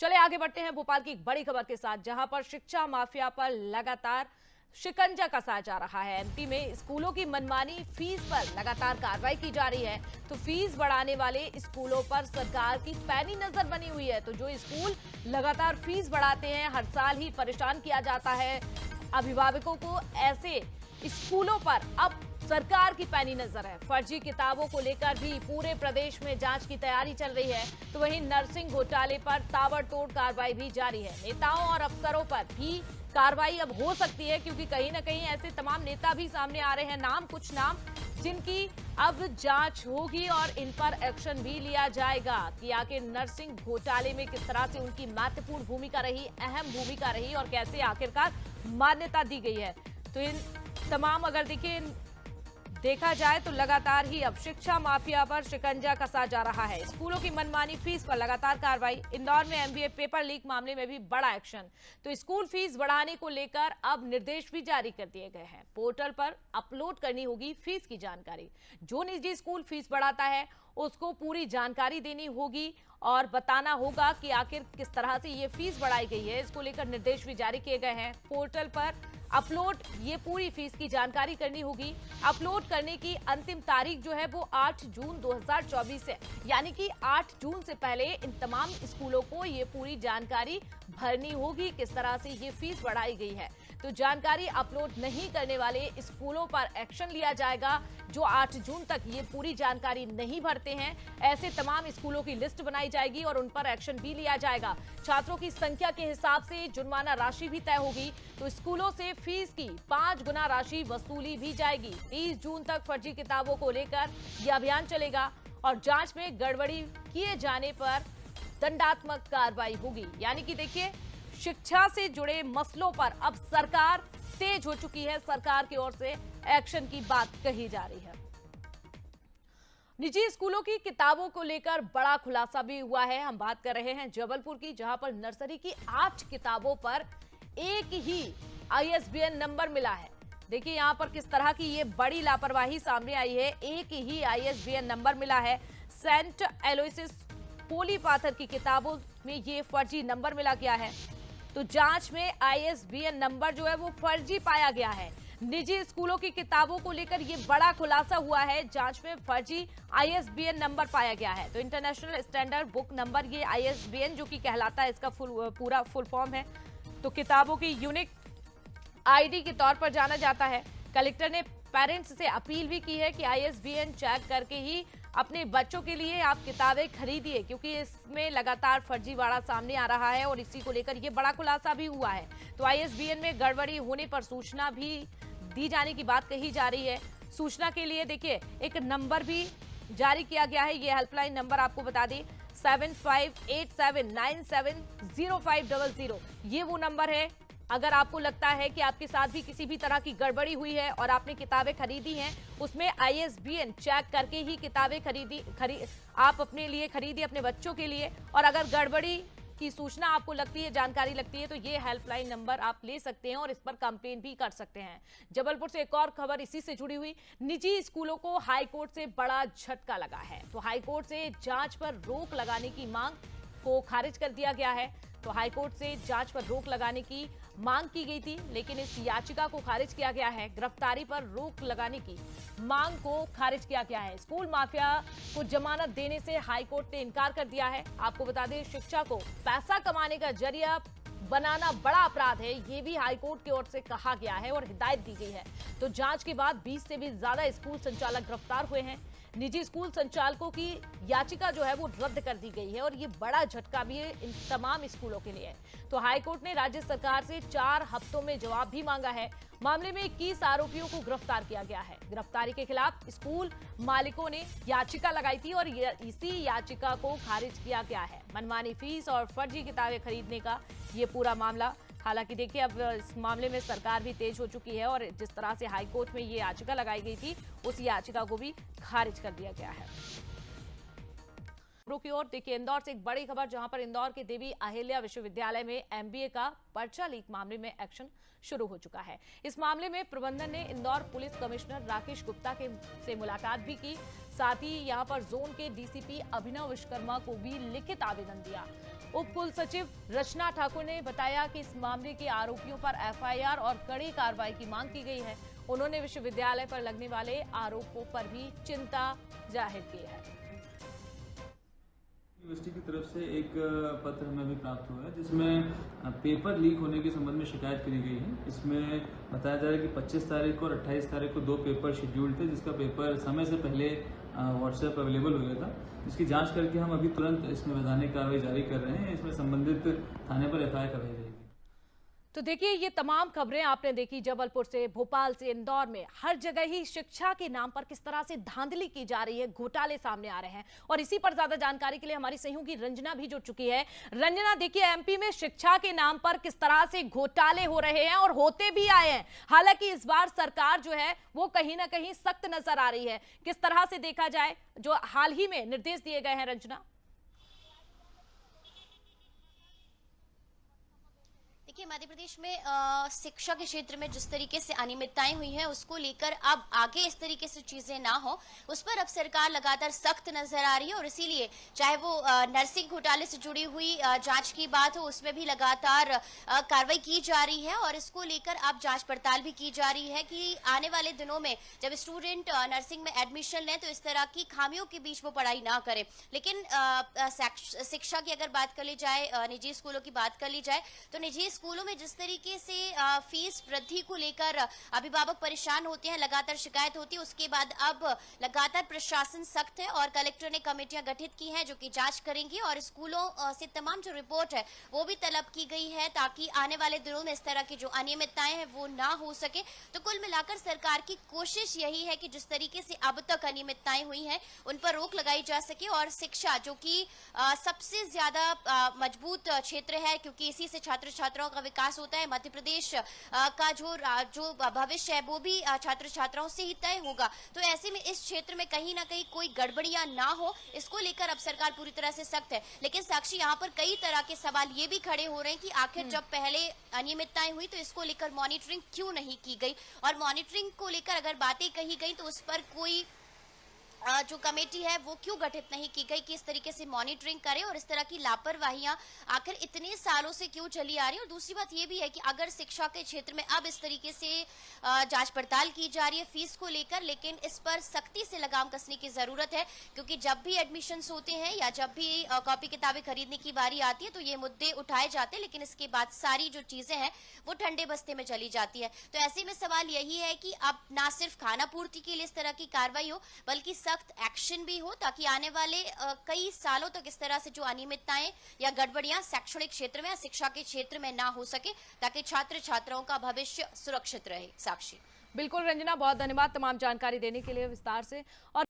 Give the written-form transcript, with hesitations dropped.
चले आगे बढ़ते हैं भोपाल की एक बड़ी खबर के साथ, जहां पर शिक्षा माफिया पर लगातार शिकंजा कसा जा रहा है। एमपी में स्कूलों की मनमानी फीस पर लगातार कार्रवाई की जा रही है। तो फीस बढ़ाने वाले स्कूलों पर सरकार की पैनी नजर बनी हुई है। तो जो स्कूल लगातार फीस बढ़ाते हैं, हर साल ही परेशान किया जाता है अभिभावकों को। ऐसे स्कूलों पर अब सरकार की पैनी नजर है। फर्जी किताबों को लेकर भी पूरे प्रदेश में जांच की तैयारी चल रही है। तो वहीं नर्सिंग घोटाले पर ताबड़तोड़ कार्रवाई भी जारी है। नेताओं और अफसरों पर भी कार्रवाई अब हो सकती है, क्योंकि कहीं ना कहीं ऐसे तमाम नेता भी सामने आ रहे हैं, कुछ नाम जिनकी अब जांच होगी और इन पर एक्शन भी लिया जाएगा कि आखिर नर्सिंग घोटाले में किस तरह से उनकी महत्वपूर्ण भूमिका रही, अहम भूमिका रही और कैसे आखिरकार मान्यता दी गई है। तो इन तमाम अगर देखा जाए तो लगातार ही अब शिक्षा माफिया पर शिकंजा कसा जा रहा है। स्कूलों की मनमानी फीस पर लगातार कार्रवाई। इंदौर में एमबीए पेपर लीक मामले में भी बड़ा एक्शन। तो स्कूल फीस बढ़ाने को लेकर अब निर्देश भी जारी कर दिए गए हैं। पोर्टल पर अपलोड करनी होगी फीस की जानकारी। जो निजी स्कूल फीस बढ़ाता है उसको पूरी जानकारी देनी होगी और बताना होगा कि आखिर किस तरह से ये फीस बढ़ाई गई है। इसको लेकर निर्देश भी जारी किए गए हैं। पोर्टल पर अपलोड ये पूरी फीस की जानकारी करनी होगी। अपलोड करने की अंतिम तारीख जो है वो 8 जून 2024 है, यानी कि 8 जून से पहले इन तमाम स्कूलों को ये पूरी जानकारी भरनी होगी किस तरह से ये फीस बढ़ाई गई है। तो जानकारी अपलोड नहीं करने वाले स्कूलों पर एक्शन लिया जाएगा। जो 8 जून तक ये पूरी जानकारी नहीं भरते हैं, ऐसे तमाम स्कूलों की लिस्ट बनाई जाएगी और उन पर एक्शन भी लिया जाएगा। छात्रों की संख्या के हिसाब से जुर्माना राशि भी तय होगी। तो स्कूलों से फीस की 5 गुना राशि वसूली भी जाएगी। 30 जून तक फर्जी किताबों को लेकर यह अभियान चलेगा और जांच में गड़बड़ी किए जाने पर दंडात्मक कार्रवाई होगी। यानी कि देखिए, शिक्षा से जुड़े मसलों पर अब सरकार तेज हो चुकी है। सरकार की ओर से एक्शन की बात कही जा रही है। निजी स्कूलों की किताबों को लेकर बड़ा खुलासा भी हुआ है। हम बात कर रहे हैं जबलपुर की, जहां पर नर्सरी की 8 किताबों पर एक ही आईएसबीएन नंबर मिला है। देखिए यहां पर किस तरह की ये बड़ी लापरवाही सामने आई है। एक ही आईएसबीएन नंबर मिला है। सेंट एलोयसिस पोली पाथर की किताबों में ये फर्जी नंबर मिला गया है। तो जांच में आईएसबीएन नंबर जो है वो फर्जी पाया गया है। निजी स्कूलों की किताबों को लेकर ये बड़ा खुलासा हुआ है। जांच में फर्जी आईएसबीएन नंबर पाया गया है। तो इंटरनेशनल स्टैंडर्ड बुक नंबर, ये आईएसबीएन जो कि कहलाता है, इसका पूरा फुल फॉर्म है। तो किताबों की यूनिक आईडी के तौर पर जाना जाता है। कलेक्टर ने पेरेंट्स से अपील भी की है कि आईएसबीएन चेक करके ही अपने बच्चों के लिए आप किताबें खरीदिए, क्योंकि इसमें लगातार फर्जीवाड़ा सामने आ रहा है और इसी को लेकर ये बड़ा खुलासा भी हुआ है। तो आईएसबीएन में गड़बड़ी होने पर सूचना भी दी जाने की बात कही जा रही है। सूचना के लिए देखिए एक नंबर भी जारी किया गया है। ये हेल्पलाइन नंबर आपको बता दें, 7587970500। ये वो नंबर है। अगर आपको लगता है कि आपके साथ भी किसी भी तरह की गड़बड़ी हुई है और आपने किताबें खरीदी हैं, उसमें आईएसबीएन चेक करके ही किताबें आप अपने लिए खरीदिए, अपने बच्चों के लिए। और अगर गड़बड़ी की सूचना आपको लगती है, जानकारी लगती है, तो ये हेल्पलाइन नंबर आप ले सकते हैं और इस पर कंप्लेन भी कर सकते हैं। जबलपुर से एक और खबर इसी से जुड़ी हुई। निजी स्कूलों को हाईकोर्ट से बड़ा झटका लगा है। तो हाईकोर्ट से जांच पर रोक लगाने की मांग को खारिज कर दिया गया है। तो हाईकोर्ट से जांच पर रोक लगाने की मांग की गई थी, लेकिन इस याचिका को खारिज किया गया है। गिरफ्तारी पर रोक लगाने की मांग को खारिज किया गया है। स्कूल माफिया को जमानत देने से हाईकोर्ट ने इनकार कर दिया है। आपको बता दें, शिक्षा को पैसा कमाने का जरिया बनाना बड़ा अपराध है, ये भी हाईकोर्ट की ओर से कहा गया है और हिदायत दी गई है। तो जांच के बाद 20 से भी ज्यादा स्कूल संचालक गिरफ्तार हुए हैं। निजी स्कूल संचालकों की याचिका जो है वो रद्द कर दी गई है और ये बड़ा झटका भी है इन तमाम स्कूलों के लिए। तो हाईकोर्ट ने राज्य सरकार से 4 हफ्तों में जवाब भी मांगा है। मामले में 21 आरोपियों को गिरफ्तार किया गया है। गिरफ्तारी के खिलाफ स्कूल मालिकों ने याचिका लगाई थी और इसी याचिका को खारिज किया गया है। मनमानी फीस और फर्जी किताबें खरीदने का ये पूरा मामला। हालांकि देखिए, अब इस मामले में सरकार भी तेज हो चुकी है और जिस तरह से हाईकोर्ट में ये याचिका लगाई गई थी, उस याचिका को भी खारिज कर दिया गया है। की ओर देखिए, इंदौर से एक बड़ी खबर, जहां पर इंदौर के देवी अहिल्या विश्वविद्यालय में एमबीए का पर्चा लीक मामले में एक्शन शुरू हो चुका है। इस मामले में प्रबंधन ने इंदौर पुलिस कमिश्नर राकेश गुप्ता से मुलाकात भी की। साथ ही यहां पर जोन के डीसीपी अभिनव विश्वकर्मा को भी लिखित आवेदन दिया। उप कुल सचिव रचना ठाकुर ने बताया कि इस मामले के आरोपियों पर एफआईआर और कड़ी कार्रवाई की मांग की गई है। उन्होंने विश्वविद्यालय पर लगने वाले आरोपों पर भी चिंता जाहिर की है। यूनिवर्सिटी की तरफ से एक पत्र हमें अभी प्राप्त हुआ है जिसमें पेपर लीक होने के संबंध में शिकायत करी गई है। इसमें बताया जा रहा है कि 25 तारीख को और 28 तारीख को 2 पेपर शेड्यूल्ड थे, जिसका पेपर समय से पहले व्हाट्सएप अवेलेबल हो गया था। इसकी जांच करके हम अभी तुरंत इसमें वैधानिक कार्रवाई जारी कर रहे हैं। इसमें संबंधित थाने पर एफआईआर करवाई जाएगी। तो देखिए, ये तमाम खबरें आपने देखी जबलपुर से, भोपाल से, इंदौर में, हर जगह ही शिक्षा के नाम पर किस तरह से धांधली की जा रही है, घोटाले सामने आ रहे हैं। और इसी पर ज्यादा जानकारी के लिए हमारी सहयोगी रंजना भी जुड़ चुकी है। रंजना, देखिए एमपी में शिक्षा के नाम पर किस तरह से घोटाले हो रहे हैं और होते भी आए हैं। हालांकि इस बार सरकार जो है वो कहीं ना कहीं सख्त नजर आ रही है। किस तरह से देखा जाए जो हाल ही में निर्देश दिए गए हैं, रंजना? देखिए, मध्य प्रदेश में शिक्षा के क्षेत्र में जिस तरीके से अनियमितताएं हुई हैं, उसको लेकर अब आगे इस तरीके से चीजें ना हो, उस पर अब सरकार लगातार सख्त नजर आ रही है। और इसीलिए चाहे वो नर्सिंग घोटाले से जुड़ी हुई जांच की बात हो, उसमें भी लगातार कार्रवाई की जा रही है। और इसको लेकर अब जांच पड़ताल भी की जा रही है कि आने वाले दिनों में जब स्टूडेंट नर्सिंग में एडमिशन लें तो इस तरह की खामियों के बीच वो पढ़ाई ना करें। लेकिन शिक्षा की अगर बात कर ली जाए, निजी स्कूलों की बात कर ली जाए, तो निजी स्कूलों में जिस तरीके से फीस वृद्धि को लेकर अभिभावक परेशान होते हैं, लगातार शिकायत होती है, उसके बाद अब लगातार प्रशासन सख्त है और कलेक्टर ने कमेटियां गठित की हैं जो कि जांच करेंगी। और स्कूलों से तमाम जो रिपोर्ट है वो भी तलब की गई है ताकि आने वाले दिनों में इस तरह की जो अनियमितताएं हैं वो ना हो सके। तो कुल मिलाकर सरकार की कोशिश यही है कि जिस तरीके से अब तक अनियमितताएं हुई हैं उन पर रोक लगाई जा सके। और शिक्षा जो कि सबसे ज्यादा मजबूत क्षेत्र है, क्योंकि इसी से छात्र छात्राओं का विकास होता है। मध्य प्रदेश का जो भविष्य है वो भी छात्र छात्राओं से ही तय होगा। तो ऐसे में इस क्षेत्र में कहीं ना कहीं कोई गड़बड़ियां ना हो, इसको लेकर अब सरकार पूरी तरह से सख्त है। लेकिन साक्षी, यहाँ पर कई तरह के सवाल ये भी खड़े हो रहे हैं कि आखिर जब पहले अनियमितताएं हुई तो इसको लेकर मॉनिटरिंग क्यों नहीं की गई, और मॉनिटरिंग को लेकर अगर बातें कही गई तो उस पर कोई जो कमेटी है वो क्यों गठित नहीं की गई कि इस तरीके से मॉनिटरिंग करे। और इस तरह की लापरवाहियां आखिर इतने सालों से क्यों चली आ रही है। और दूसरी बात ये भी है कि अगर शिक्षा के क्षेत्र में अब इस तरीके से जांच पड़ताल की जा रही है फीस को लेकर, लेकिन इस पर सख्ती से लगाम कसने की जरूरत है, क्योंकि जब भी एडमिशंस होते हैं या जब भी कॉपी किताबें खरीदने की बारी आती है तो ये मुद्दे उठाए जाते हैं, लेकिन इसके बाद सारी जो चीजें हैं वो ठंडे बस्ते में चली जाती है। तो ऐसे में सवाल यही है कि अब ना सिर्फ खाना पूर्ति के लिए इस तरह की कार्रवाई हो, बल्कि सख्त एक्शन भी हो, ताकि आने वाले कई सालों तक इस तरह से जो अनियमितताएं या गड़बड़ियां शैक्षणिक क्षेत्र में या शिक्षा के क्षेत्र में ना हो सके, ताकि छात्र छात्राओं का भविष्य सुरक्षित रहे। साक्षी। बिल्कुल रंजना, बहुत धन्यवाद तमाम जानकारी देने के लिए विस्तार से। और